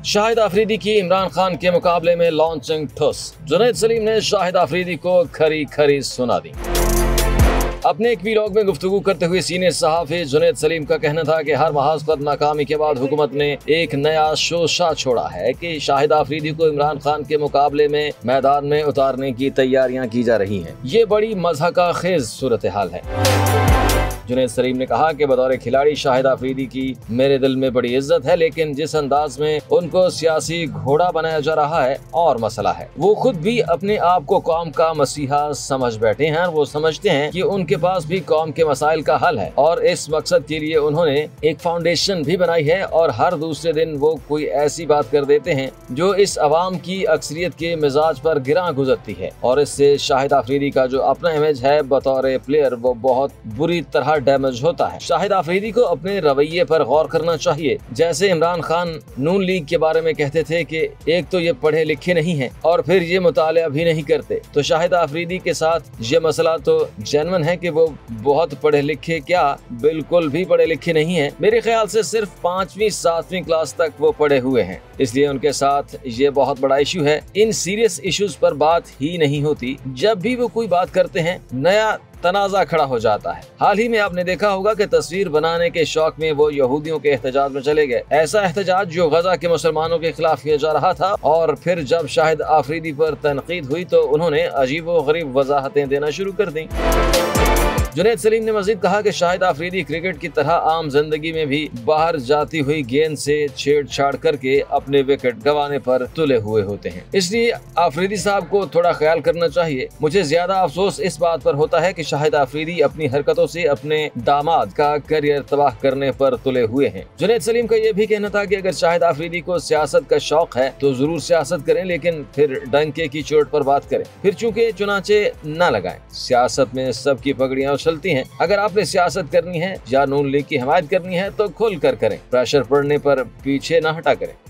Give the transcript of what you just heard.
शाहिद आफरीदी की इमरान खान के मुकाबले में लॉन्चिंग ठुस। जुनैद सलीम ने शाहिद आफरीदी को खरी खरी सुना दी। अपने एक वीलॉग में गुफ्तगू करते हुए सीनियर सहाफ़ी जुनैद सलीम का कहना था कि हर महाज पर नाकामी के बाद हुकूमत ने एक नया शोशा छोड़ा है कि शाहिद आफरीदी को इमरान खान के मुकाबले में मैदान में उतारने की तैयारियां की जा रही हैं। ये बड़ी मज़हक़ाखेज़ सूरत हाल है। जुनैद सलीम ने कहा कि बतौर खिलाड़ी शाहिद आफरीदी की मेरे दिल में बड़ी इज्जत है, लेकिन जिस अंदाज में उनको सियासी घोड़ा बनाया जा रहा है और मसला है। वो खुद भी अपने आप को कौम का मसीहा समझ बैठे हैं। वो समझते हैं कि उनके पास भी कौम के मसाइल का हल है और इस मकसद के लिए उन्होंने एक फाउंडेशन भी बनाई है और हर दूसरे दिन वो कोई ऐसी बात कर देते हैं जो इस अवाम की अक्सरियत के मिजाज पर गिरा गुजरती है और इससे शाहिद आफरीदी का जो अपना इमेज है बतौर प्लेयर वो बहुत बुरी तरह डैमेज होता है। शाहिद आफरीदी को अपने रवैये पर गौर करना चाहिए। जैसे इमरान खान नून लीग के बारे में कहते थे कि एक तो ये पढ़े लिखे नहीं हैं और फिर ये मुतालिया भी नहीं करते, तो शाहिद आफरीदी के साथ ये मसला तो जेन्युइन है कि वो बहुत पढ़े लिखे क्या बिल्कुल भी पढ़े लिखे नहीं है। मेरे ख्याल से सिर्फ 5वीं 7वीं क्लास तक वो पढ़े हुए हैं, इसलिए उनके साथ ये बहुत बड़ा इशू है। इन सीरियस इश्यूज पर बात ही नहीं होती। जब भी वो कोई बात करते हैं नया तनाज़ा खड़ा हो जाता है। हाल ही में आपने देखा होगा कि तस्वीर बनाने के शौक में वो यहूदियों के एहतजाज में चले गए। ऐसा एहतजाज जो गजा के मुसलमानों के खिलाफ किया जा रहा था और फिर जब शाहिद आफरीदी पर तनकीद हुई तो उन्होंने अजीबोगरीब वजाहतें देना शुरू कर दी। जुनैद सलीम ने मजीद कहा कि शाहिद आफरीदी क्रिकेट की तरह आम जिंदगी में भी बाहर जाती हुई गेंद से छेड़छाड़ करके अपने विकेट गंवाने पर तुले हुए होते हैं, इसलिए आफरीदी साहब को थोड़ा ख्याल करना चाहिए। मुझे ज्यादा अफसोस इस बात पर होता है कि शाहिद आफरीदी अपनी हरकतों से अपने दामाद का करियर तबाह करने पर तुले हुए हैं। जुनैद सलीम का यह भी कहना था कि अगर शाहिद आफरीदी को सियासत का शौक है तो जरूर सियासत करें, लेकिन फिर डंके की चोट पर बात करें, फिर चूंकि चुनाचे न लगाएं। सियासत में सबकी पगड़ियां चलती हैं। अगर आपने सियासत करनी है या नून लीग की हिमायत करनी है तो खुल कर करें, प्रेशर पड़ने पर पीछे न हटा करें।